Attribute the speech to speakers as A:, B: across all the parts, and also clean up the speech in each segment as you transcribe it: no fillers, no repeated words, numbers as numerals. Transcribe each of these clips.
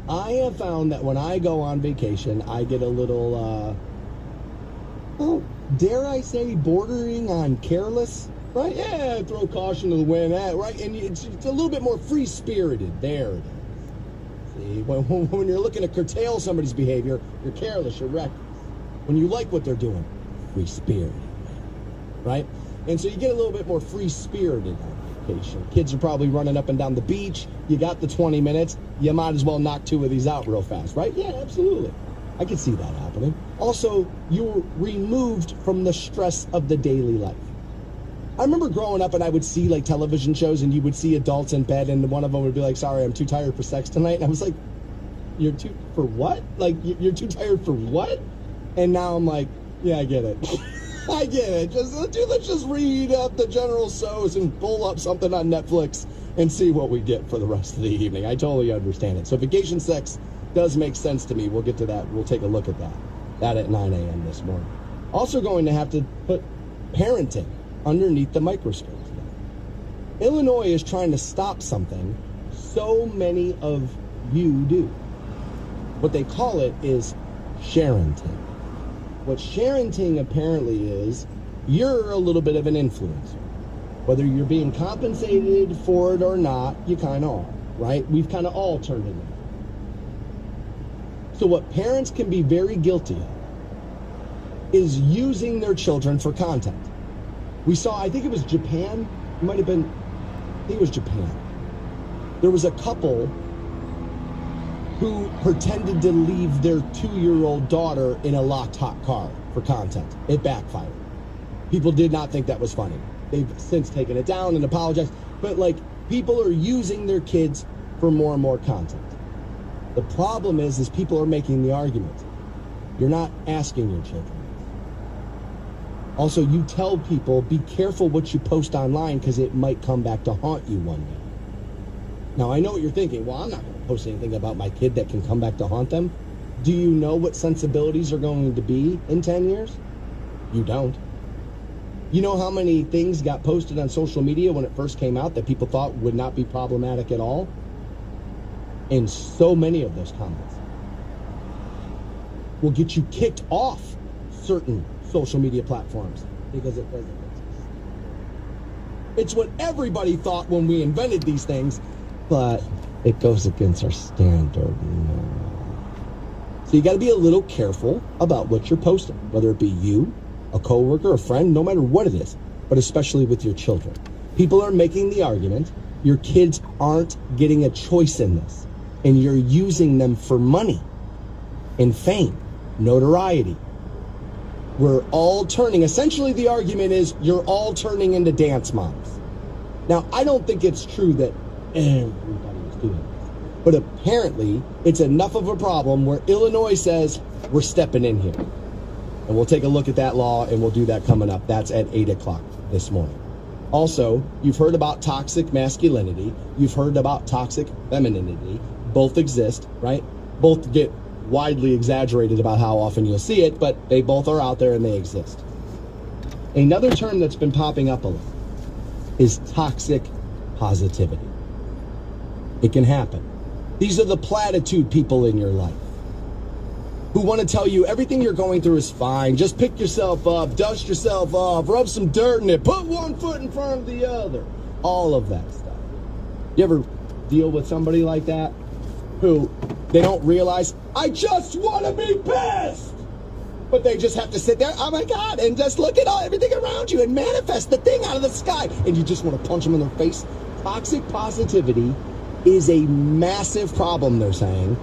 A: I have found that when I go on vacation, I get a little, dare I say, bordering on careless, right? Yeah, throw caution to the wind, right? And it's a little bit more free-spirited. There it is. See, when you're looking to curtail somebody's behavior, you're careless, you're reckless. When you like what they're doing, free-spirited, right? And so you get a little bit more free-spirited on vacation. Kids are probably running up and down the beach. You got the 20 minutes. You might as well knock 2 of these out real fast, right? Yeah, absolutely. I can see that happening. Also, you're removed from the stress of the daily life. I remember growing up and I would see like television shows and you would see adults in bed and one of them would be like, sorry, I'm too tired for sex tonight. And I was like, for what? Like, you're too tired for what? And now I'm like, yeah, I get it. I get it. Let's just read up the general so's and pull up something on Netflix and see what we get for the rest of the evening. I totally understand it. So vacation sex does make sense to me. We'll get to that. We'll take a look at that. That at 9 a.m. this morning. Also going to have to put parenting underneath the microscope today. Illinois is trying to stop something so many of you do. What they call it is sharenting. What sharenting apparently is, you're a little bit of an influencer. Whether you're being compensated for it or not, you kind of are, right? We've kind of all turned into that. So what parents can be very guilty of is using their children for content. We saw, I think it was Japan, it might have been, I think it was Japan. There was a couple who pretended to leave their 2-year-old daughter in a locked hot car for content. It backfired. People did not think that was funny. They've since taken it down and apologized. But like, people are using their kids for more and more content. The problem is people are making the argument. You're not asking your children. Also, you tell people, be careful what you post online because it might come back to haunt you one day. Now, I know what you're thinking. Well, I'm not going to post anything about my kid that can come back to haunt them. Do you know what sensibilities are going to be in 10 years? You don't. You know how many things got posted on social media when it first came out that people thought would not be problematic at all? And so many of those comments will get you kicked off certain social media platforms because it doesn't exist. It's what everybody thought when we invented these things, but it goes against our standard. So you got to be a little careful about what you're posting, whether it be you, a coworker, a friend, no matter what it is, but especially with your children. People are making the argument your kids aren't getting a choice in this, and you're using them for money and fame, notoriety. We're all turning, essentially the argument is you're all turning into dance moms. Now, I don't think it's true that everybody is doing this, but apparently it's enough of a problem where Illinois says we're stepping in here. And we'll take a look at that law and we'll do that coming up. That's at 8 o'clock this morning. Also, you've heard about toxic masculinity. You've heard about toxic femininity. Both exist, right? Both get widely exaggerated about how often you'll see it, but they both are out there and they exist. Another term that's been popping up a lot is toxic positivity. It can happen. These are the platitude people in your life who want to tell you everything you're going through is fine. Just pick yourself up, dust yourself off, rub some dirt in it, put one foot in front of the other. All of that stuff. You ever deal with somebody like that who they don't realize, I just want to be pissed, but they just have to sit there, oh my God, and just look at everything around you and manifest the thing out of the sky, and you just want to punch them in their face. Toxic positivity is a massive problem, they're saying,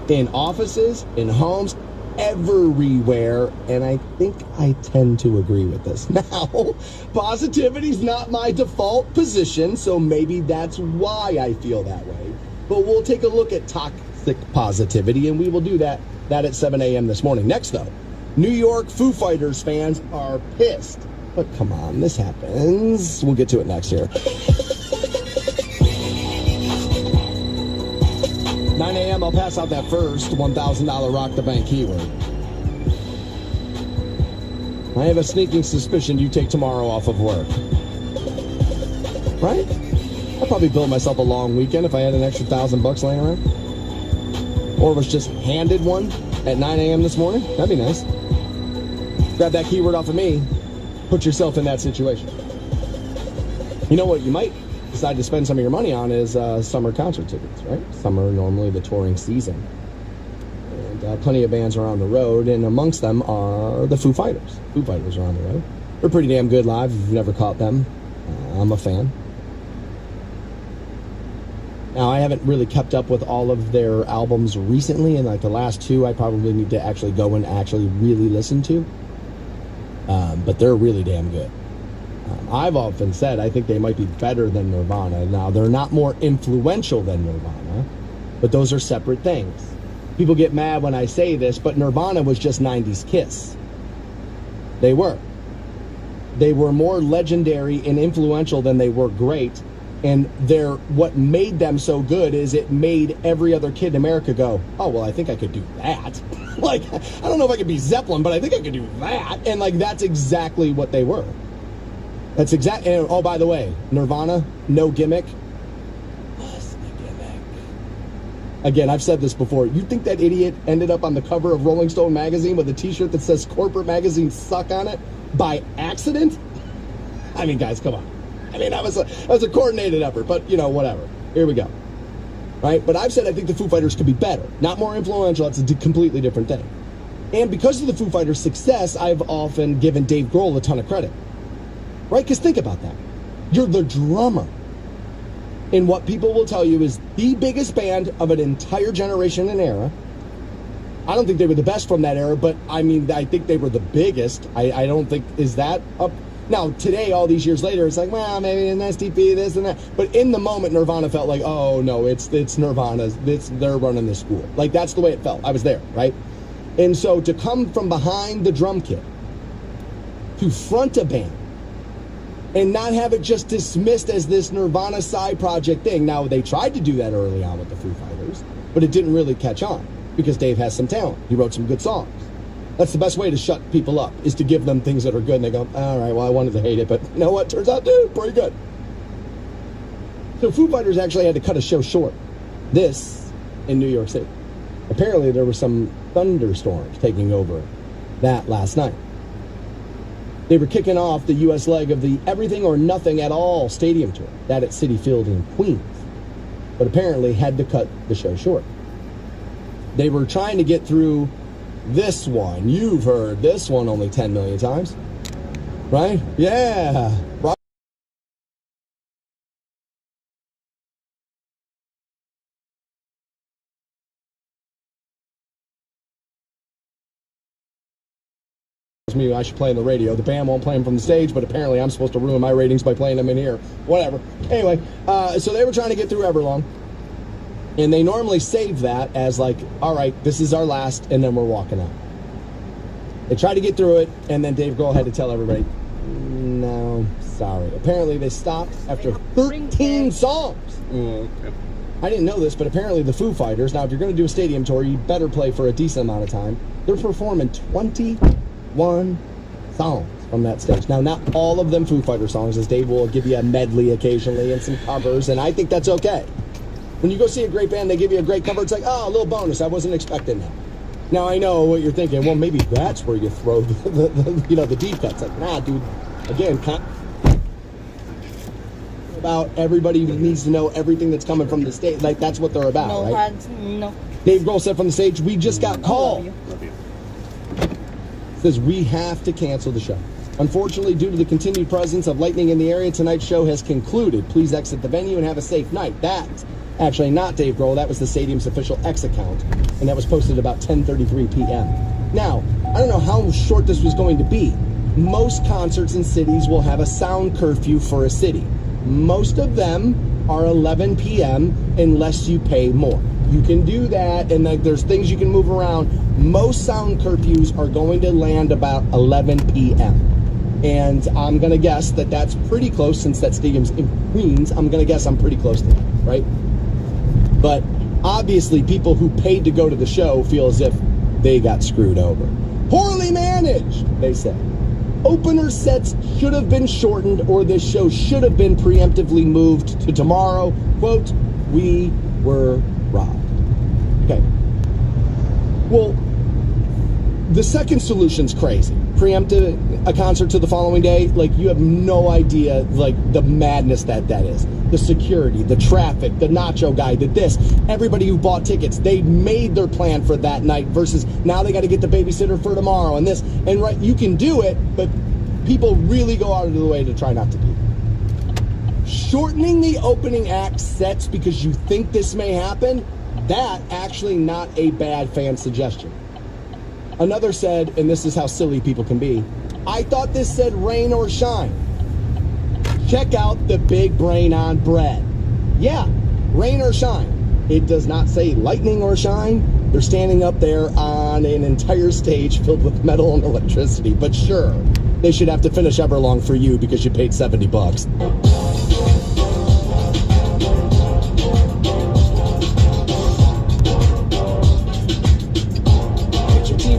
A: in offices, in homes, everywhere, and I think I tend to agree with this. Now, positivity's not my default position, so maybe that's why I feel that way. But we'll take a look at toxic positivity, and we will do that at 7 a.m. this morning. Next, though, New York Foo Fighters fans are pissed. But come on, this happens. We'll get to it next year. 9 a.m., I'll pass out that first $1,000 Rock the Bank keyword. I have a sneaking suspicion you take tomorrow off of work. Right? I'd probably build myself a long weekend if I had an extra $1,000 laying around. or was just handed one at 9 a.m. this morning, that'd be nice. Grab that keyword off of me, put yourself in that situation. You know what you might decide to spend some of your money on is summer concert tickets, right? Summer, normally the touring season. And plenty of bands are on the road, and amongst them are the Foo Fighters. Foo Fighters are on the road. They're pretty damn good live. If you've never caught them, I'm a fan. Now, I haven't really kept up with all of their albums recently, and like the last two, I probably need to actually go and actually really listen to. But they're really damn good. I've often said I think they might be better than Nirvana. Now, they're not more influential than Nirvana, but those are separate things. People get mad when I say this, but Nirvana was just 90s Kiss. They were. They were more legendary and influential than they were great. And what made them so good is it made every other kid in America go, oh, well, I think I could do that. Like, I don't know if I could be Zeppelin, but I think I could do that. And, like, that's exactly what they were. That's exactly, and oh, by the way, Nirvana, no gimmick. What's the gimmick? Again, I've said this before. You think that idiot ended up on the cover of Rolling Stone magazine with a t-shirt that says corporate magazines suck on it by accident? I mean, guys, come on. I mean, that was a coordinated effort, but, you know, whatever. Here we go. Right? But I've said I think the Foo Fighters could be better. Not more influential. That's a completely different thing. And because of the Foo Fighters' success, I've often given Dave Grohl a ton of credit. Right? Because think about that. You're the drummer in what people will tell you is the biggest band of an entire generation and era. I don't think they were the best from that era, but, I mean, I think they were the biggest. I don't think, is that up? Now, today, all these years later, it's like, well, maybe an STP, this and that. But in the moment, Nirvana felt like, oh, no, it's Nirvana. They're running the school. Like, that's the way it felt. I was there, right? And so to come from behind the drum kit to front a band and not have it just dismissed as this Nirvana side project thing. Now, they tried to do that early on with the Foo Fighters, but it didn't really catch on because Dave has some talent. He wrote some good songs. That's the best way to shut people up, is to give them things that are good, and they go, all right, well, I wanted to hate it, but you know what? Turns out, dude, pretty good. So Foo Fighters actually had to cut a show short. This in New York City. Apparently, there were some thunderstorms taking over that last night. They were kicking off the U.S. leg of the Everything or Nothing at All stadium tour, that at Citi Field in Queens, but apparently had to cut the show short. They were trying to get through this one. You've heard this one only 10 million times, right? Yeah. Right. Me, I should play on the radio. The band won't play them from the stage, but apparently I'm supposed to ruin my ratings by playing them in here. Whatever. Anyway, so they were trying to get through Everlong. And they normally save that as like, all right, this is our last, and then we're walking out. They tried to get through it, and then Dave Grohl had to tell everybody, no, sorry. Apparently they stopped after 13 songs.
B: Okay.
A: I didn't know this, but apparently the Foo Fighters, now if you're going to do a stadium tour, you better play for a decent amount of time. They're performing 21 songs from that stage. Now, not all of them Foo Fighter songs, as Dave will give you a medley occasionally and some covers, and I think that's okay. When you go see a great band, they give you a great cover. It's like, oh, a little bonus. I wasn't expecting that. Now, I know what you're thinking. Well, maybe that's where you throw the deep cuts. Like, nah, dude. Again, about everybody needs to know everything that's coming from the stage. Like, that's what they're about,
C: no,
A: right?
C: No.
A: Dave Grohl said from the stage, we just got called.
B: Love you.
A: Says we have to cancel the show. Unfortunately, due to the continued presence of lightning in the area, tonight's show has concluded. Please exit the venue and have a safe night. That's actually not Dave Grohl. That was the stadium's official X account, and that was posted about 10:33 p.m. Now, I don't know how short this was going to be. Most concerts in cities will have a sound curfew for a city. Most of them are 11 p.m. unless you pay more. You can do that, and like, there's things you can move around. Most sound curfews are going to land about 11 p.m. And I'm going to guess that that's pretty close, since that stadium's in Queens. I'm going to guess I'm pretty close to that, right? But obviously, people who paid to go to the show feel as if they got screwed over. Poorly managed, they say. Opener sets should have been shortened, or this show should have been preemptively moved to tomorrow. Quote, we were robbed. Okay. The second solution's crazy. Preempt a concert to the following day. Like, you have no idea, like, the madness that is. The security, the traffic, the nacho guy, the this. Everybody who bought tickets, they made their plan for that night versus now they got to get the babysitter for tomorrow and this. And right, you can do it, but people really go out of the way to try not to do it. Shortening the opening act sets because you think this may happen, that actually not a bad fan suggestion. Another said, and this is how silly people can be, I thought this said rain or shine. Check out the big brain on bread. Yeah, rain or shine. It does not say lightning or shine. They're standing up there on an entire stage filled with metal and electricity. But sure, they should have to finish Everlong for you because you paid $70.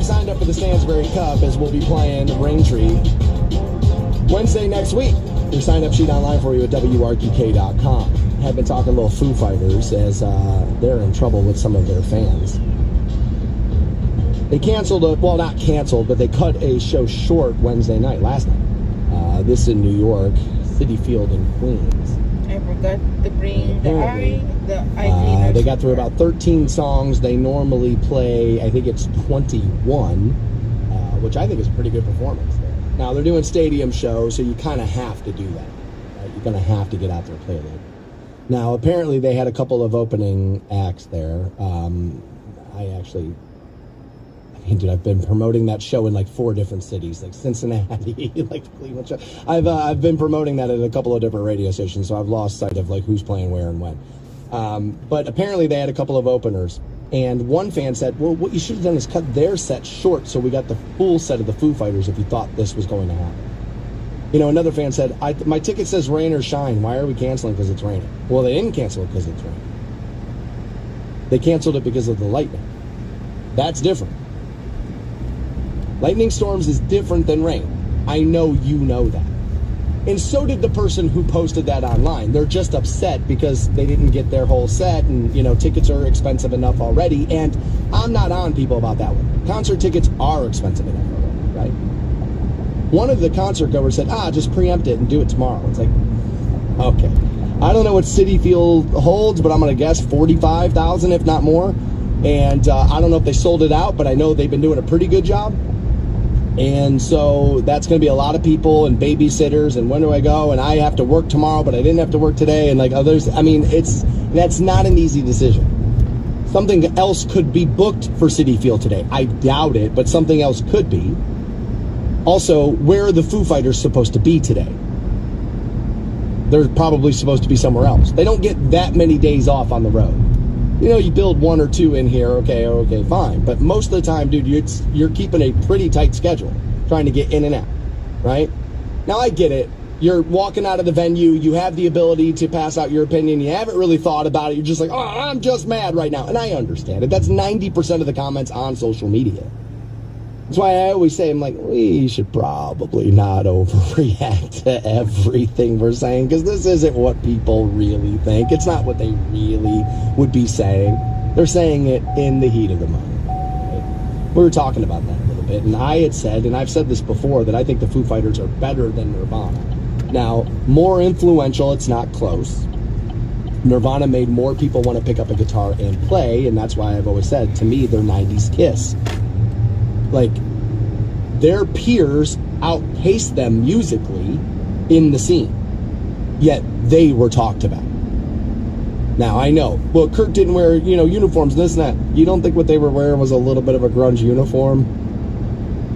A: Signed up for the Stansbury Cup as we'll be playing Raintree Wednesday next week. Your sign-up sheet online for you at WRQK.com. Have been talking a little Foo Fighters as they're in trouble with some of their fans. They canceled, well, not canceled, but they cut a show short Wednesday night, last night. This in New York, Citi Field in Queens.
B: I forgot to bring the eye
A: they got through about 13 songs. They normally play, I think it's 21, which I think is a pretty good performance there. Now, they're doing stadium shows, so you kind of have to do that. Right? You're going to have to get out there and play a little. Now, apparently, they had a couple of opening acts there. Dude, I've been promoting that show in like 4 different cities, like Cincinnati, like the Cleveland show. I've been promoting that at a couple of different radio stations, so I've lost sight of like who's playing where and when. But apparently they had a couple of openers, and one fan said, well, what you should have done is cut their set short so we got the full set of the Foo Fighters if you thought this was going to happen. You know, another fan said, my ticket says rain or shine. Why are we canceling because it's raining? Well, they didn't cancel it because it's raining. They canceled it because of the lightning. That's different. Lightning storms is different than rain. I know you know that. And so did the person who posted that online. They're just upset because they didn't get their whole set and, you know, tickets are expensive enough already. And I'm not on people about that one. Concert tickets are expensive enough already, right? One of the concert goers said, just preempt it and do it tomorrow. It's like, okay. I don't know what Citi Field holds, but I'm going to guess 45,000, if not more. And I don't know if they sold it out, but I know they've been doing a pretty good job. And so that's going to be a lot of people and babysitters and when do I go? And I have to work tomorrow, but I didn't have to work today. And like others, I mean, that's not an easy decision. Something else could be booked for Citi Field today. I doubt it, but something else could be. Also, where are the Foo Fighters supposed to be today? They're probably supposed to be somewhere else. They don't get that many days off on the road. You know, you build 1 or 2 in here, okay, fine. But most of the time, dude, you're keeping a pretty tight schedule, trying to get in and out, right? Now, I get it. You're walking out of the venue. You have the ability to pass out your opinion. You haven't really thought about it. You're just like, I'm just mad right now. And I understand it. That's 90% of the comments on social media. That's why I always say, I'm like, we should probably not overreact to everything we're saying because this isn't what people really think. It's not what they really would be saying. They're saying it in the heat of the moment. Right? We were talking about that a little bit, and I had said, and I've said this before, that I think the Foo Fighters are better than Nirvana. Now, more influential, it's not close. Nirvana made more people want to pick up a guitar and play, and that's why I've always said, to me, they're 90s Kiss. Like, their peers outpaced them musically in the scene, yet they were talked about. Now, I know, well, Kurt didn't wear, uniforms, this and that. You don't think what they were wearing was a little bit of a grunge uniform?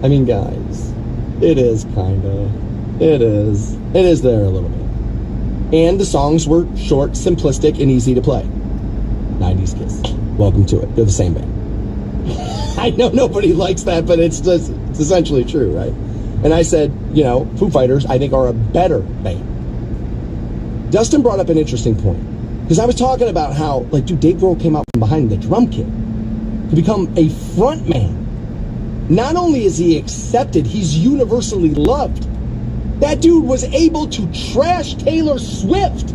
A: I mean, guys, it is kind of. It is there a little bit. And the songs were short, simplistic, and easy to play. 90s Kiss. Welcome to it. They're the same band. I know nobody likes that, but it's essentially true, right? And I said, Foo Fighters, I think, are a better band. Dustin brought up an interesting point. Because I was talking about how, Dave Grohl came out from behind the drum kit to become a front man. Not only is he accepted, he's universally loved. That dude was able to trash Taylor Swift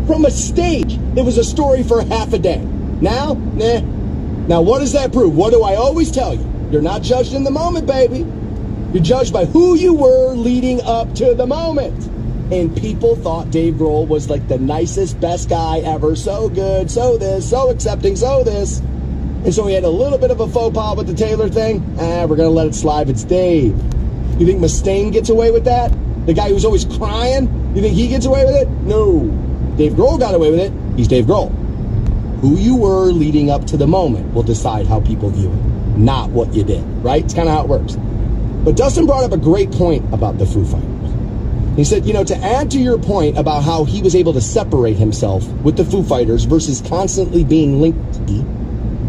A: from a stage. It was a story for half a day. Now, nah. Now, what does that prove? What do I always tell you? You're not judged in the moment, baby. You're judged by who you were leading up to the moment. And people thought Dave Grohl was like the nicest, best guy ever. So good, so this, so accepting, so this. And so he had a little bit of a faux pas with the Taylor thing. We're going to let it slide. It's Dave. You think Mustaine gets away with that? The guy who's always crying? You think he gets away with it? No. Dave Grohl got away with it. He's Dave Grohl. Who you were leading up to the moment will decide how people view it, not what you did, right? It's kind of how it works. But Dustin brought up a great point about the Foo Fighters. He said, you know, to add to your point about how he was able to separate himself with the Foo Fighters versus constantly being linked to,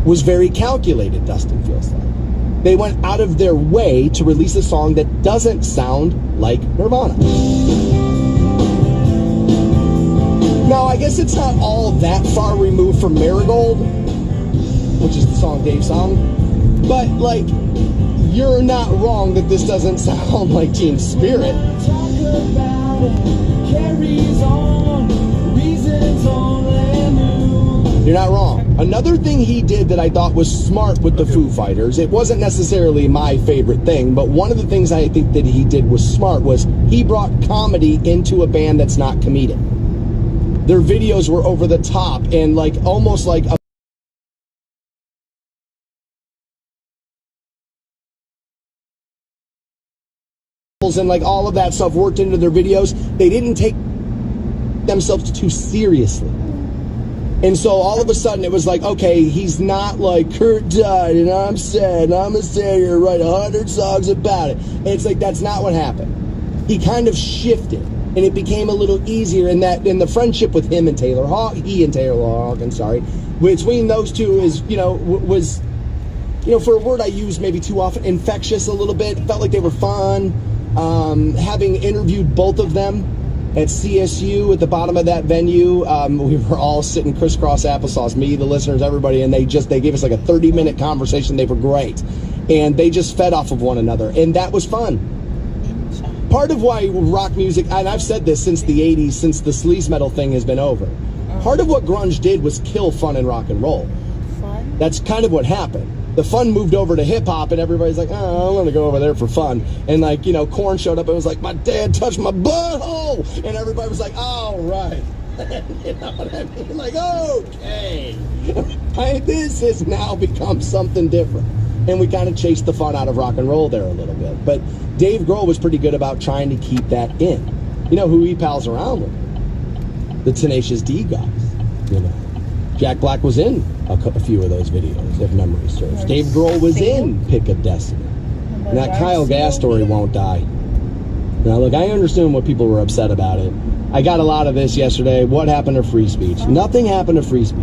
A: was very calculated, Dustin feels like. They went out of their way to release a song that doesn't sound like Nirvana. Now, I guess it's not all that far removed from Marigold, which is the song Dave sung, but, like, you're not wrong that this doesn't sound like Team Spirit. You're not wrong. Another thing he did that I thought was smart with the Foo Fighters, it wasn't necessarily my favorite thing, but one of the things I think that he did was smart was he brought comedy into a band that's not comedic. Their videos were over the top and like almost like a and like all of that stuff worked into their videos. They didn't take themselves too seriously. And so all of a sudden it was like, okay, he's not like Kurt died and I'm sad and I'm a savior, write 100 songs about it. And it's like, that's not what happened. He kind of shifted and it became a little easier in that, in the friendship with him and Taylor Hawkins, between those two is, you know, was, you know, for a word I use maybe too often, infectious a little bit. Felt like they were fun. Having interviewed both of them at CSU at the bottom of that venue, we were all sitting crisscross applesauce, me, the listeners, everybody, and they gave us like a 30-minute conversation. They were great. And they just fed off of one another, and that was fun. Part of why rock music, and I've said this since the 80s, since the sleaze metal thing has been over, part of what grunge did was kill fun in rock and roll.
B: Fun?
A: That's kind of what happened. The fun moved over to hip-hop, and everybody's like, oh, I'm going to go over there for fun. And, like, you know, Korn showed up and was like, my dad touched my butthole! And everybody was like, oh, right. You know what I mean? Like, okay. This has now become something different. And we kind of chased the fun out of rock and roll there a little bit. But Dave Grohl was pretty good about trying to keep that in. You know who he pals around with? The Tenacious D guys, you know. Jack Black was in a few of those videos, if memory serves. Dave Grohl was in Pick of Destiny. And that Kyle Gass story won't die. Now, look, I understand what people were upset about it. I got a lot of this yesterday. What happened to free speech? Nothing happened to free speech.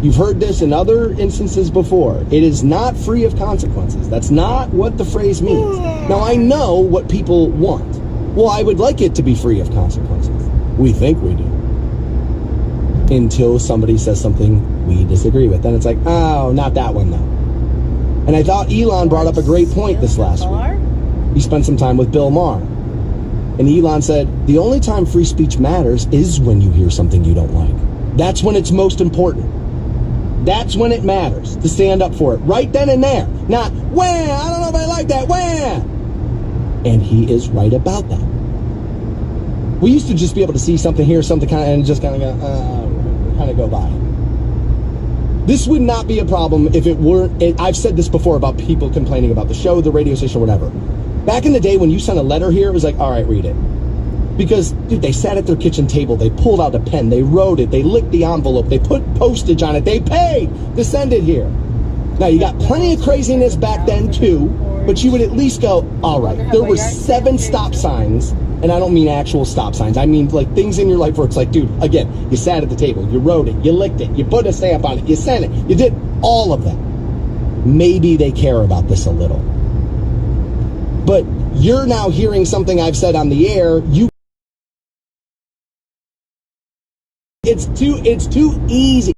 A: You've heard this in other instances before. It is not free of consequences. That's not what the phrase means. Now, I know what people want. Well, I would like it to be free of consequences. We think we do. Until somebody says something we disagree with. Then it's like, oh, not that one, though. And I thought Elon brought up a great point this last week. He spent some time with Bill Maher. And Elon said, the only time free speech matters is when you hear something you don't like. That's when it's most important. That's when it matters to stand up for it. Right then and there. Not, wah, I don't know if I like that, wah. And he is right about that. We used to just be able to see something, hear something, and just kind of go by. This would not be a problem if it weren't. I've said this before about people complaining about the show, the radio station, whatever. Back in the day when you sent a letter here, it was like, all right, read it. Because, dude, they sat at their kitchen table, they pulled out a pen, they wrote it, they licked the envelope, they put postage on it, they paid to send it here. Now, you got plenty of craziness back then, too, but you would at least go, all right, there were 7 stop signs. And I don't mean actual stop signs. I mean, like, things in your life where it's like, dude, again, you sat at the table, you wrote it, you licked it, you put a stamp on it, you sent it, you did all of that. Maybe they care about this a little. But you're now hearing something I've said on the air. It's too easy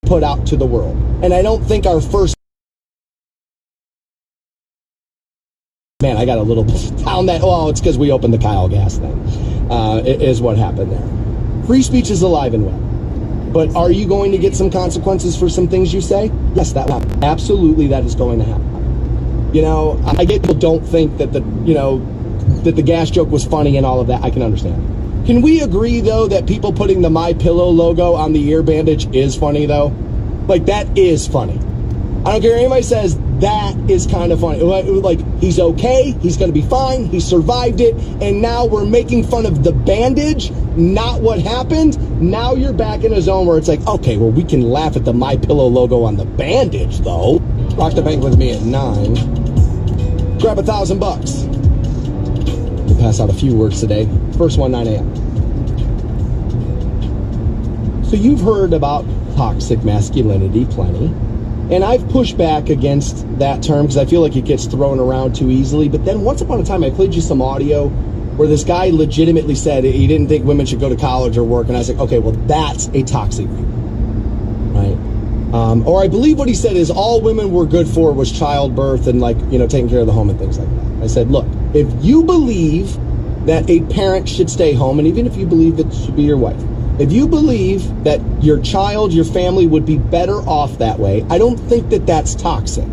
A: to put out to the world. And I don't think our first... Man, I got a little down that. Oh, it's because we opened the Kyle Gass thing. Is what happened there. Free speech is alive and well, But are you going to get some consequences for some things you say? Yes, that will happen. Absolutely, that is going to happen. You know, I get people don't think that that the gas joke was funny and all of that. I can understand. Can we agree, though, that people putting the My Pillow logo on the ear bandage is funny, though? Like, that is funny. I don't care if anybody says that is kind of funny. Like, he's okay, he's going to be fine, he survived it, and now we're making fun of the bandage, not what happened. Now you're back in a zone where it's like, okay, well, we can laugh at the My Pillow logo on the bandage, though. Rock the bank with me at 9. Grab $1,000. We'll pass out a few words today. First one, 9 a.m. So you've heard about toxic masculinity plenty. And I've pushed back against that term because I feel like it gets thrown around too easily. But then once upon a time, I played you some audio where this guy legitimately said he didn't think women should go to college or work. And I was like, okay, well, that's a toxic view, right? Or I believe what he said is all women were good for was childbirth and, like, you know, taking care of the home and things like that. I said, look, if you believe that a parent should stay home, and even if you believe that it should be your wife, if you believe that your child, your family would be better off that way, I don't think that that's toxic.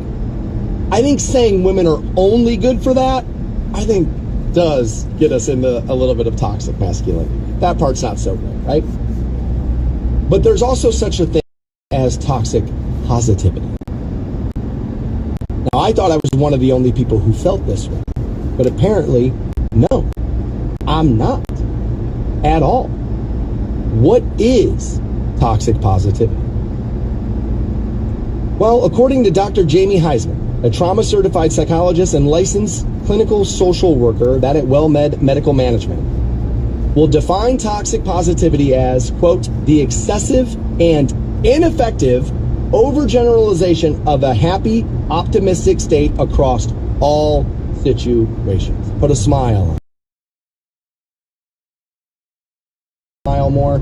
A: I think saying women are only good for that, I think does get us into a little bit of toxic masculinity. That part's not so great, right? But there's also such a thing as toxic positivity. Now, I thought I was one of the only people who felt this way, but apparently, no, I'm not at all. What is toxic positivity? Well, according to Dr. Jamie Heisman, a trauma-certified psychologist and licensed clinical social worker, that at WellMed Medical Management, will define toxic positivity as, quote, the excessive and ineffective overgeneralization of a happy, optimistic state across all situations. Put a smile on. Smile more.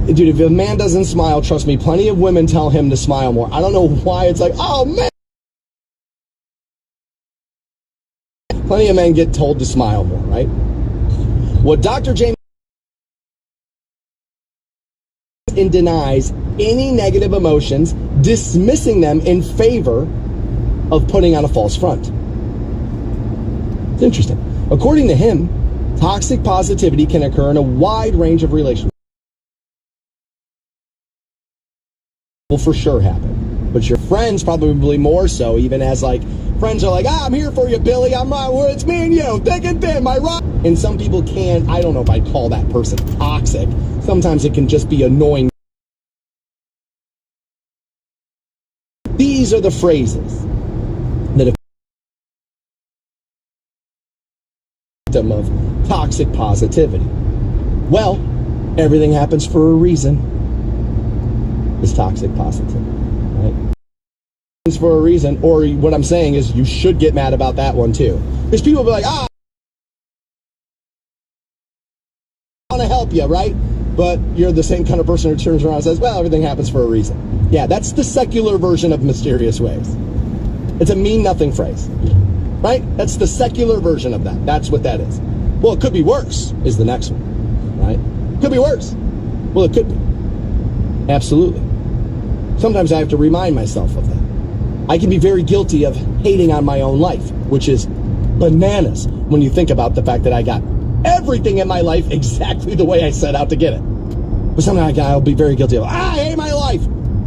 A: Dude, if a man doesn't smile, trust me, plenty of women tell him to smile more. I don't know why it's like, oh man. Plenty of men get told to smile more, right? What Dr. James denies any negative emotions, dismissing them in favor of putting on a false front. It's interesting. According to him, toxic positivity can occur in a wide range of relationships. Will for sure happen, but your friends probably more so, even as like friends are like, I'm here for you, Billy, I'm right, it's me and you, thick and thin, my rock. And some people can, I don't know if I'd call that person toxic. Sometimes it can just be annoying. These are the phrases that victim of toxic positivity. Well, everything happens for a reason. It's toxic positivity, right? It's for a reason, or what I'm saying is you should get mad about that one too. Because people will be like, I want to help you, right? But you're the same kind of person who turns around and says, well, everything happens for a reason. Yeah, that's the secular version of mysterious ways. It's a mean nothing phrase, right? That's the secular version of that. That's what that is. Well, it could be worse is the next one, right? Could be worse. Well, it could be. Absolutely. Sometimes I have to remind myself of that. I can be very guilty of hating on my own life, which is bananas when you think about the fact that I got everything in my life exactly the way I set out to get it. But sometimes I'll be very guilty of, I hate my life.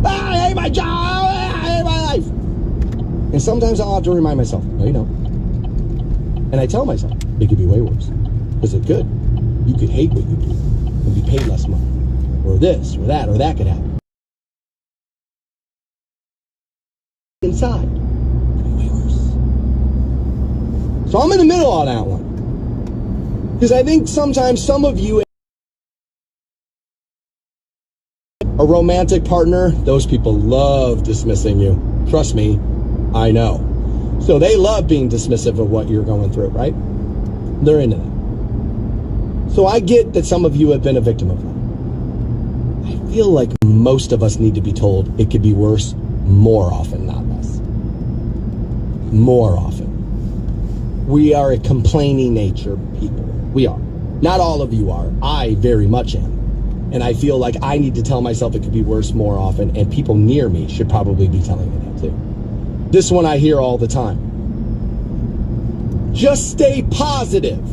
A: I hate my job. I hate my life. And sometimes I'll have to remind myself, no, you don't. And I tell myself, it could be way worse. Because it could. You could hate what you do and be paid less money. Or this, or that could happen. Inside. Could be way worse. So I'm in the middle on that one. Because I think sometimes some of you, a romantic partner, those people love dismissing you. Trust me, I know. So they love being dismissive of what you're going through, right? They're into that. So I get that some of you have been a victim of that. I feel like most of us need to be told it could be worse more often, not less. More often. We are a complaining nature people. We are. Not all of you are. I very much am. And I feel like I need to tell myself it could be worse more often, and people near me should probably be telling me that too. This one I hear all the time. Just stay positive.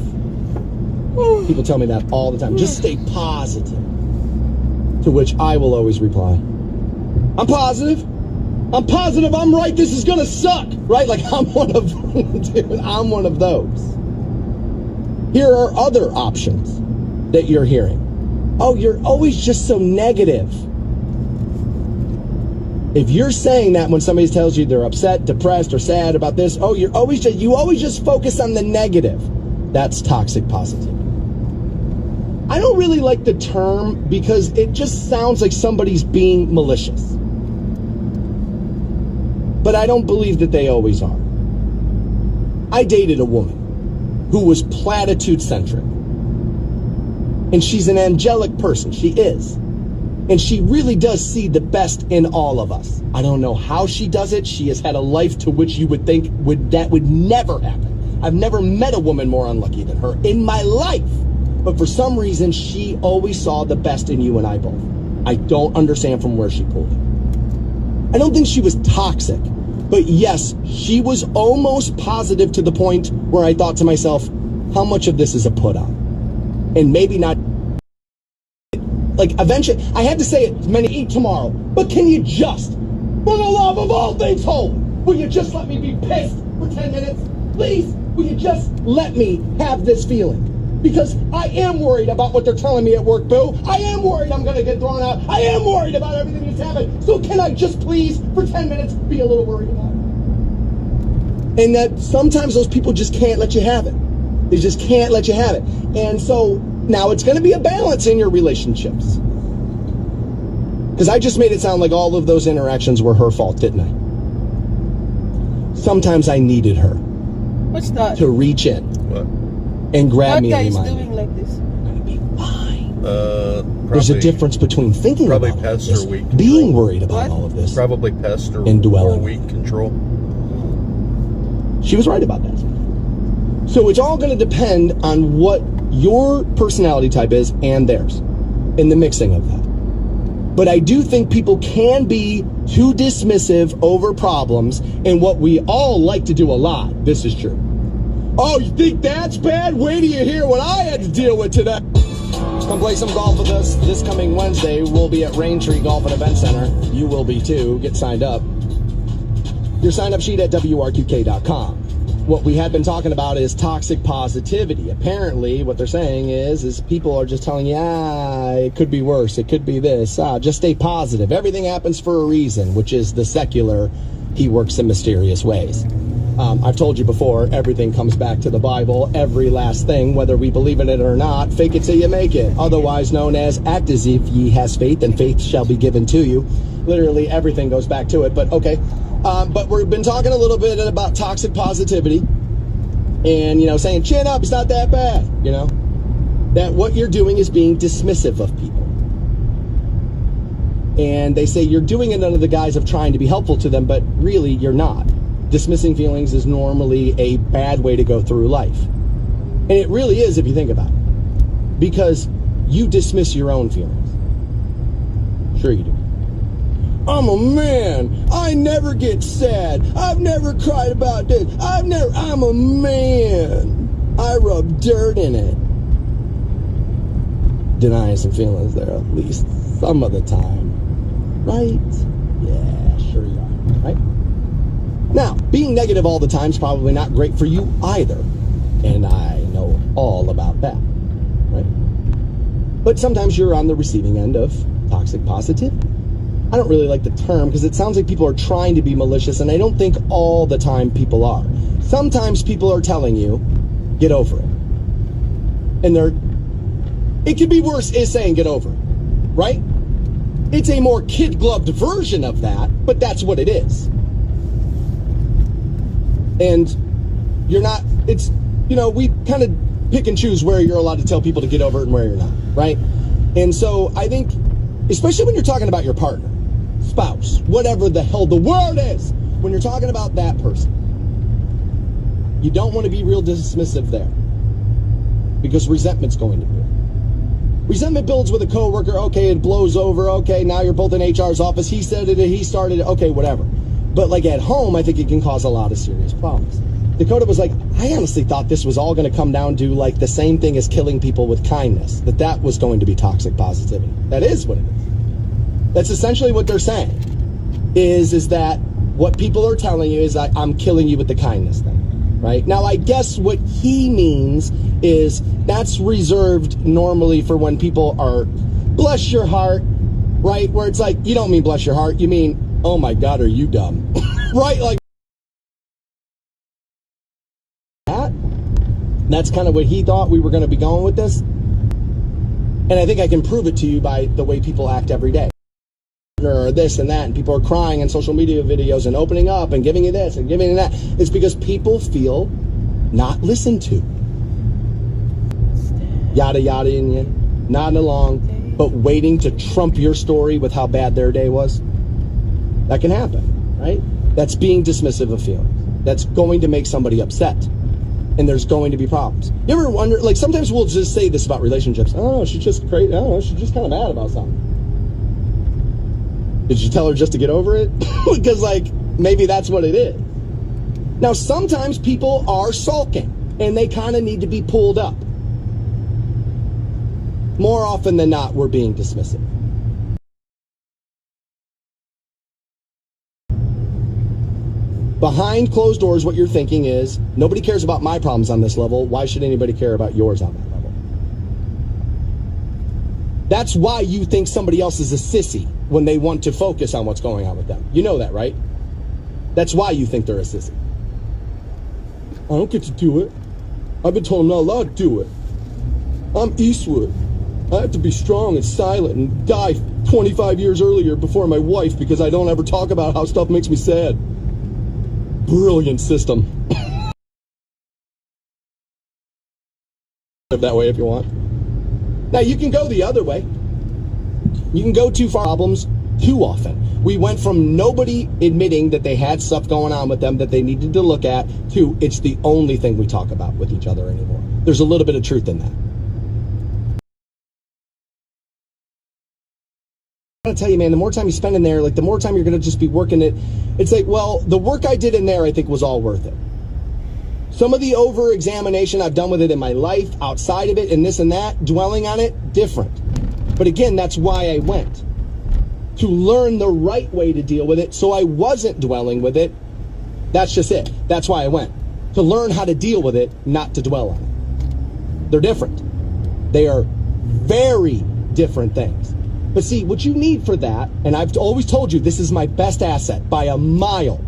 A: People tell me that all the time. Just stay positive. To which I will always reply, I'm positive. I'm positive I'm right. This is going to suck. Right? Like I'm one of dude, I'm one of those. Here are other options that you're hearing. Oh, you're always just so negative. If you're saying that when somebody tells you they're upset, depressed, or sad about this, oh, you always just focus on the negative. That's toxic positivity. I don't really like the term because it just sounds like somebody's being malicious. But I don't believe that they always are. I dated a woman who was platitude-centric. And she's an angelic person. She is. And she really does see the best in all of us. I don't know how she does it. She has had a life to which you would think that would never happen. I've never met a woman more unlucky than her in my life. But for some reason, she always saw the best in you and I both. I don't understand from where she pulled it. I don't think she was toxic. But yes, she was almost positive to the point where I thought to myself, how much of this is a put on? And maybe not. Like, eventually, I had to say it to many eat tomorrow. But can you just, for the love of all things holy, will you just let me be pissed for 10 minutes? Please, will you just let me have this feeling? Because I am worried about what they're telling me at work, boo. I am worried I'm going to get thrown out. I am worried about everything that's happened. So can I just please, for 10 minutes, be a little worried about it? And that sometimes those people just can't let you have it. They just can't let you have it. And so now it's going to be a balance in your relationships. Because I just made it sound like all of those interactions were her fault, didn't I? Sometimes I needed her.
B: What's that?
A: To reach in.
C: What?
A: And grab me and
B: What guy
A: remind
B: is
A: me.
B: doing like this?
A: I'm going to be fine.
C: Probably,
A: There's a difference between thinking
C: probably
A: about all of
C: pest
A: this,
C: or weed
A: being
C: control.
A: worried about
B: What?
A: all of this,
C: Probably pest or
A: And dwelling.
C: weed control.
A: She was right about that. So it's all going to depend on what your personality type is and theirs in the mixing of that. But I do think people can be too dismissive over problems, and what we all like to do a lot. This is true. Oh, you think that's bad? Wait till you hear what I had to deal with today. Come play some golf with us this coming Wednesday. We'll be at Raintree Golf and Event Center. You will be too. Get signed up. Your sign-up sheet at WRQK.com. What we have been talking about is toxic positivity. Apparently, what they're saying is people are just telling you, it could be worse. It could be this. Just stay positive. Everything happens for a reason, which is the secular, he works in mysterious ways. I've told you before, everything comes back to the Bible. Every last thing, whether we believe in it or not, fake it till you make it. Otherwise known as act as if ye has faith, and faith shall be given to you. Literally, everything goes back to it, but okay. But we've been talking a little bit about toxic positivity and, saying, chin up, it's not that bad, that what you're doing is being dismissive of people. And they say you're doing it under the guise of trying to be helpful to them, but really you're not. Dismissing feelings is normally a bad way to go through life. And it really is if you think about it. Because you dismiss your own feelings. Sure you do. I'm a man. I never get sad. I've never cried about this. I'm a man. I rub dirt in it. Denying some feelings there at least some of the time. Right? Yeah, sure you are. Right? Now, being negative all the time is probably not great for you either. And I know all about that. Right? But sometimes you're on the receiving end of toxic positivity. I don't really like the term because it sounds like people are trying to be malicious, and I don't think all the time people are. Sometimes people are telling you, get over it. And it could be worse is saying get over it, right? It's a more kid-gloved version of that, but that's what it is. And you're not, it's, we kind of pick and choose where you're allowed to tell people to get over it and where you're not, right? And so I think, especially when you're talking about your partner, spouse, whatever the hell the word is, when you're talking about that person, you don't want to be real dismissive there because resentment's going to be. Resentment builds with a coworker. Okay, it blows over. Okay, now you're both in HR's office. He said it, he started it. Okay, whatever. But like at home, I think it can cause a lot of serious problems. Dakota was like, I honestly thought this was all going to come down to like the same thing as killing people with kindness. That was going to be toxic positivity. That is what it is. That's essentially what they're saying. Is that what people are telling you is I'm killing you with the kindness thing, right? Now, I guess what he means is that's reserved normally for when people are bless your heart, right? Where it's like, you don't mean bless your heart. You mean, oh my God, are you dumb? Right? Like that. That's kind of what he thought we were going to be going with this. And I think I can prove it to you by the way people act every day. Or this and that, and people are crying in social media videos and opening up and giving you this and giving you that. It's because people feel not listened to. Yada yada and you nodding along, but waiting to trump your story with how bad their day was. That can happen, right? That's being dismissive of feelings. That's going to make somebody upset. And there's going to be problems. You ever wonder, like sometimes we'll just say this about relationships. Oh, she's just crazy. I don't know, she's just kind of mad about something. Did you tell her just to get over it? Because, like, maybe that's what it is. Now, sometimes people are sulking, and they kind of need to be pulled up. More often than not, we're being dismissive. Behind closed doors, what you're thinking is, nobody cares about my problems on this level. Why should anybody care about yours on that level? That's why you think somebody else is a sissy when they want to focus on what's going on with them. You know that, right? That's why you think they're a sissy. I don't get to do it. I've been told I'm not allowed to do it. I'm Eastwood. I have to be strong and silent and die 25 years earlier before my wife because I don't ever talk about how stuff makes me sad. Brilliant system. Live that way if you want. Now, you can go the other way. You can go too far. Problems too often. We went from nobody admitting that they had stuff going on with them that they needed to look at to it's the only thing we talk about with each other anymore. There's a little bit of truth in that. I gotta tell you, man, the more time you spend in there, like the more time you're gonna just be working it. It's like, well, the work I did in there, I think was all worth it. Some of the over-examination I've done with it in my life, outside of it, and this and that, dwelling on it, different. But again, that's why I went. To learn the right way to deal with it, so I wasn't dwelling with it. That's just it. That's why I went. To learn how to deal with it, not to dwell on it. They're different. They are very different things. But see, what you need for that, and I've always told you, this is my best asset by a mile.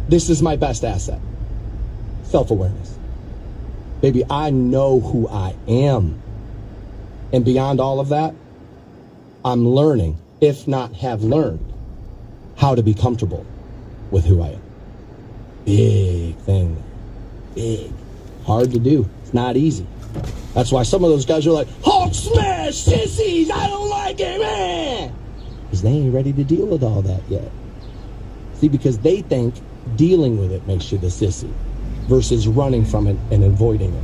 A: This is my best asset. Self-awareness. Baby, I know who I am. And beyond all of that, I'm learning, if not have learned, how to be comfortable with who I am. Big thing. Big. Hard to do. It's not easy. That's why some of those guys are like, Hulk smash, sissies, I don't like it, man. Because they ain't ready to deal with all that yet. See, because they think dealing with it makes you the sissy versus running from it and avoiding it.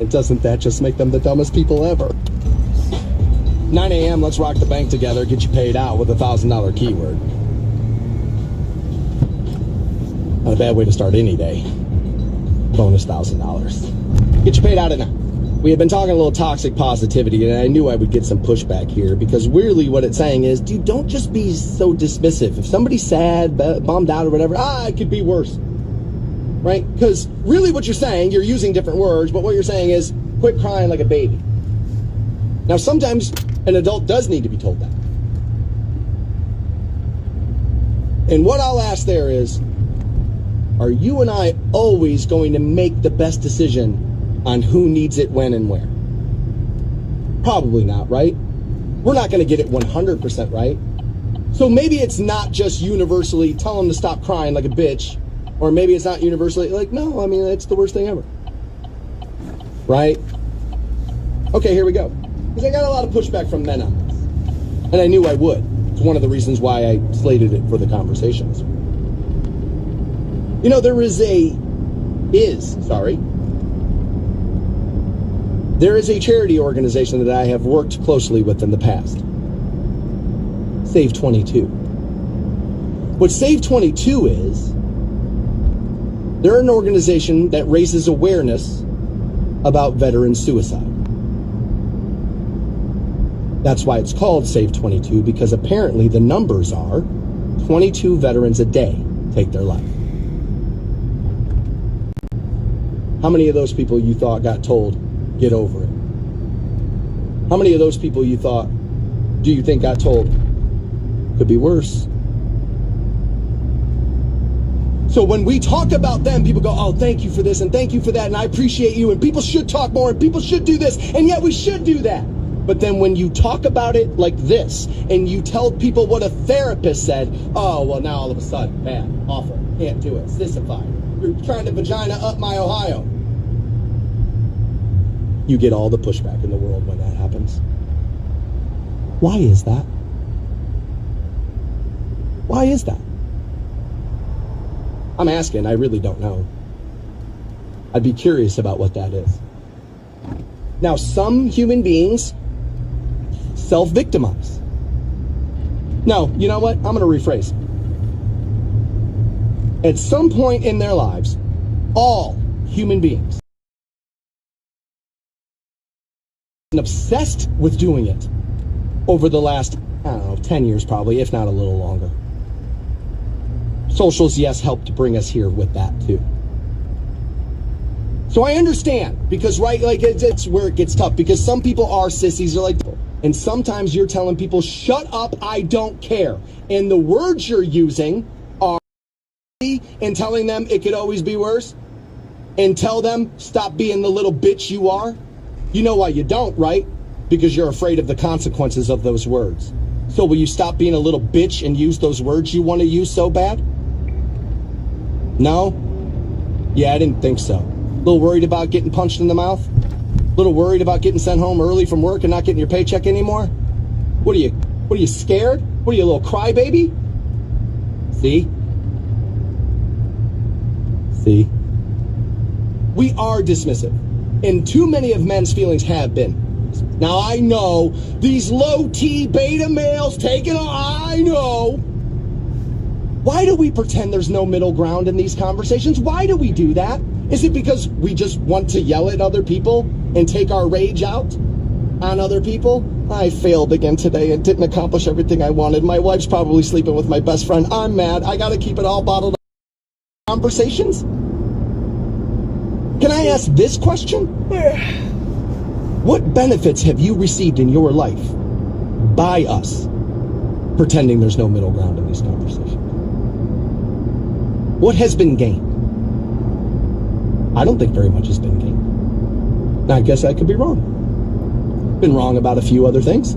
A: And doesn't that just make them the dumbest people ever? 9 a.m., let's rock the bank together, get you paid out with a $1,000 keyword. Not a bad way to start any day. Bonus $1,000. Get you paid out at now. We had been talking a little toxic positivity, and I knew I would get some pushback here because really what it's saying is, dude, don't just be so dismissive. If somebody's sad, bummed out or whatever, it could be worse. Right? Because really what you're saying, you're using different words, but what you're saying is, quit crying like a baby. Now, sometimes an adult does need to be told that. And what I'll ask there is, are you and I always going to make the best decision on who needs it, when, and where? Probably not, right? We're not going to get it 100% right. So maybe it's not just universally tell them to stop crying like a bitch, or maybe it's not universally like, no, I mean, it's the worst thing ever. Right? Okay, here we go. Because I got a lot of pushback from men on this. And I knew I would. It's one of the reasons why I slated it for the conversations. You know, there There is a charity organization that I have worked closely with in the past. Save 22. What Save 22 is, they're an organization that raises awareness about veteran suicide. That's why it's called Save 22, because apparently the numbers are 22 veterans a day take their life. How many of those people you thought got told, get over it? How many of those people do you think got told, could be worse? So when we talk about them, people go, oh, thank you for this and thank you for that, and I appreciate you, and people should talk more, and people should do this, and yet we should do that. But then when you talk about it like this, and you tell people what a therapist said, oh, well, now all of a sudden, bad, awful, can't do it, sissified, you're trying to vagina up my Ohio. You get all the pushback in the world when that happens. Why is that? Why is that? I'm asking, I really don't know. I'd be curious about what that is. Now, some human beings self-victimize. No, you know what? I'm going to rephrase. At some point in their lives, all human beings are obsessed with doing it over the last, 10 years probably, if not a little longer. Socials, yes, helped to bring us here with that too. So I understand, because it's where it gets tough, because some people are sissies, they're like, and sometimes you're telling people, shut up, I don't care. And the words you're using are, and telling them it could always be worse, and tell them, stop being the little bitch you are. You know why you don't, right? Because you're afraid of the consequences of those words. So will you stop being a little bitch and use those words you want to use so bad? No? Yeah, I didn't think so. A little worried about getting punched in the mouth? A little worried about getting sent home early from work and not getting your paycheck anymore? What are you scared? What are you, a little crybaby? See? We are dismissive, and too many of men's feelings have been. Now I know these low T beta males taking on, I know. Why do we pretend there's no middle ground in these conversations? Why do we do that? Is it because we just want to yell at other people and take our rage out on other people? I failed again today and didn't accomplish everything I wanted. My wife's probably sleeping with my best friend. I'm mad. I got to keep it all bottled up. Conversations? Can I ask this question? What benefits have you received in your life by us pretending there's no middle ground in these conversations? What has been gained? I don't think very much has been gained. Now, I guess I could be wrong. Been wrong about a few other things.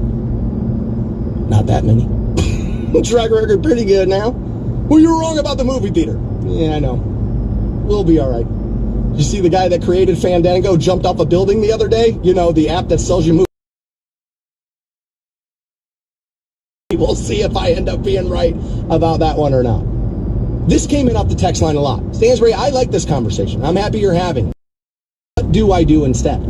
A: Not that many. Track record pretty good now. Well, you were wrong about the movie theater. Yeah, I know. We'll be all right. You see the guy that created Fandango jumped off a building the other day? You know, the app that sells you movies. We'll see if I end up being right about that one or not. This came in off the text line a lot. Stansbury, I like this conversation. I'm happy you're having it. What do I do instead?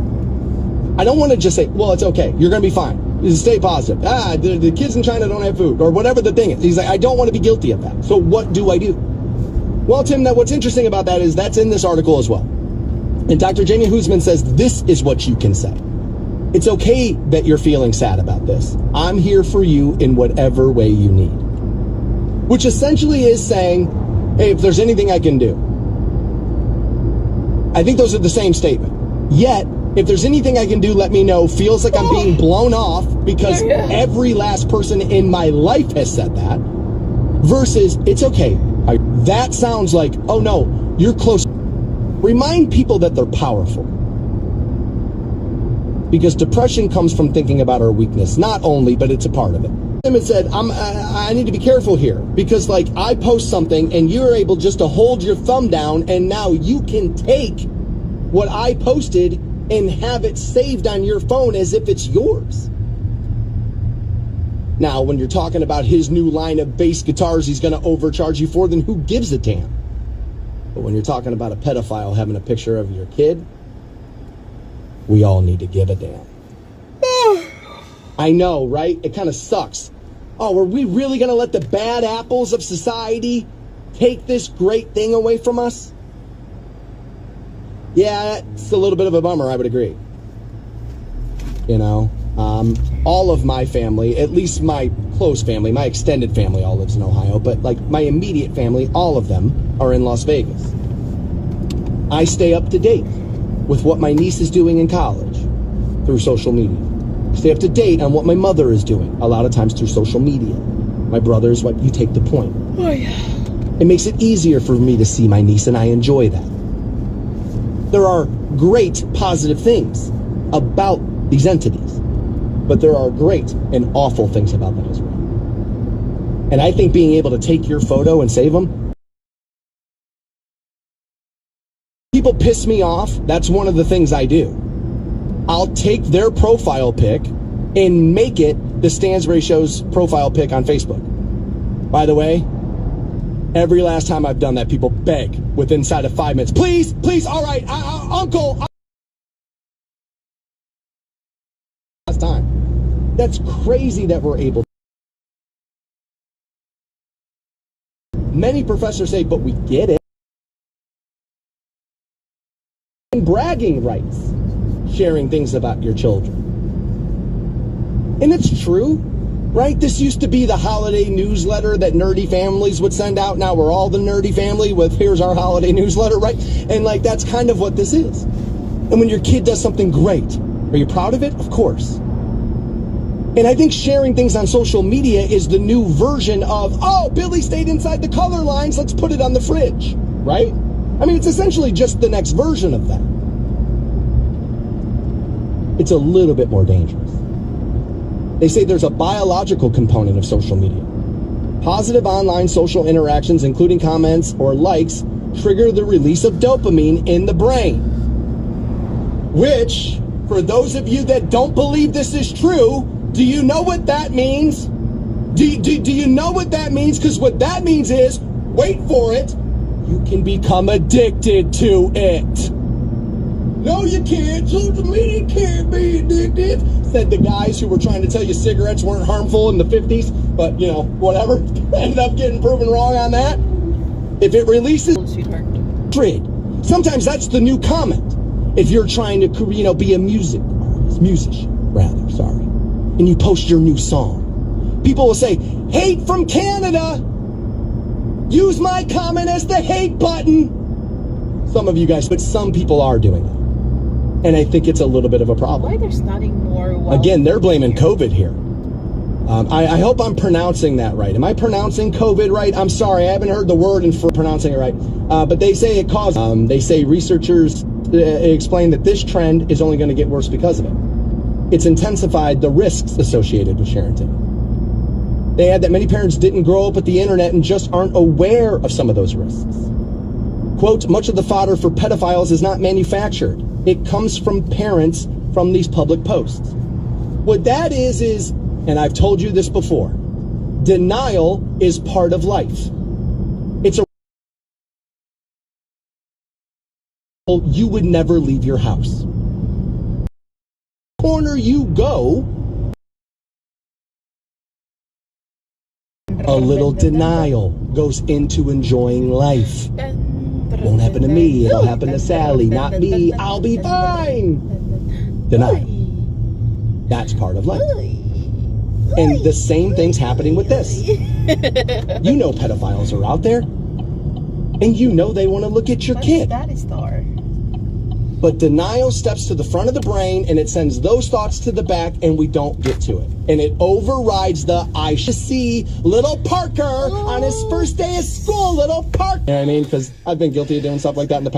A: I don't want to just say, well, it's okay. You're going to be fine. Just stay positive. The kids in China don't have food, or whatever the thing is. He's like, I don't want to be guilty of that. So what do I do? Well, Tim, what's interesting about that is that's in this article as well. And Dr. Jamie Hoosman says this is what you can say. It's okay that you're feeling sad about this. I'm here for you in whatever way you need. Which essentially is saying, hey, if there's anything I can do. I think those are the same statement. Yet, if there's anything I can do, let me know. Feels like I'm being blown off because every last person in my life has said that. Versus, it's okay. That sounds like, oh no, you're close. Remind people that they're powerful. Because depression comes from thinking about our weakness. Not only, but it's a part of it. Tim said, I need to be careful here. Because I post something and you're able just to hold your thumb down and now you can take what I posted and have it saved on your phone as if it's yours. Now, when you're talking about his new line of bass guitars he's going to overcharge you for, then who gives a damn? But when you're talking about a pedophile having a picture of your kid, we all need to give a damn. I know, right? It kind of sucks. Oh, are we really going to let the bad apples of society take this great thing away from us? Yeah, it's a little bit of a bummer, I would agree. You know, all of my family, at least my close family, my extended family all lives in Ohio, but like my immediate family, all of them are in Las Vegas. I stay up to date with what my niece is doing in college through social media. Stay up to date on what my mother is doing, a lot of times through social media. My brother's what you take the point.
B: Oh, yeah.
A: It makes it easier for me to see my niece, and I enjoy that. There are great positive things about these entities, but there are great and awful things about them as well. And I think being able to take your photo and save them, people piss me off. That's one of the things I do. I'll take their profile pic and make it the Stansbury Show's profile pic on Facebook. By the way, every last time I've done that, people beg within inside of 5 minutes. Please, please, all right, Uncle. Last time. That's crazy that we're able to. Many professors say, but we get it. And bragging rights, sharing things about your children. And it's true, right? This used to be the holiday newsletter that nerdy families would send out. Now we're all the nerdy family with here's our holiday newsletter, right? And like that's kind of what this is. And when your kid does something great, are you proud of it? Of course. And I think sharing things on social media is the new version of, oh, Billy stayed inside the color lines, let's put it on the fridge, right? I mean, it's essentially just the next version of that. It's a little bit more dangerous. They say there's a biological component of social media. Positive online social interactions, including comments or likes, trigger the release of dopamine in the brain. Which, for those of you that don't believe this is true, do you know what that means? Do you know what that means? Because what that means is, wait for it, you can become addicted to it. No, you can't. Social media can't be addictive, said the guys who were trying to tell you cigarettes weren't harmful in the 50s, but, you know, whatever. Ended up getting proven wrong on that. If it releases trade, sometimes that's the new comment. If you're trying to, you know, be a musician, rather, sorry, and you post your new song, people will say, hate from Canada. Use my comment as the hate button. Some of you guys, but some people are doing that. And I think it's a little bit of a problem.
B: Why there's nothing more?
A: Again, they're blaming COVID here. I hope I'm pronouncing that right. Am I pronouncing COVID right? I'm sorry, I haven't heard the word and for pronouncing it right. But they say it causes. They say researchers explain that this trend is only going to get worse because of it. It's intensified the risks associated with sharing things. They add that many parents didn't grow up with the internet and just aren't aware of some of those risks. Quote, much of the fodder for pedophiles is not manufactured. It comes from parents from these public posts. What that is, and I've told you this before, denial is part of life. It's a you would never leave your house. Corner you go, a little denial goes into enjoying life. Won't happen to me, it'll happen to Sally, not me, I'll be fine. Denial. That's part of life. And the same thing's happening with this. You know pedophiles are out there, and you know they want to look at your kid. But denial steps to the front of the brain, and it sends those thoughts to the back, and we don't get to it. And it overrides the, I should see little Parker on his first day of school, little Parker. You know what I mean? Because I've been guilty of doing stuff like that in the past.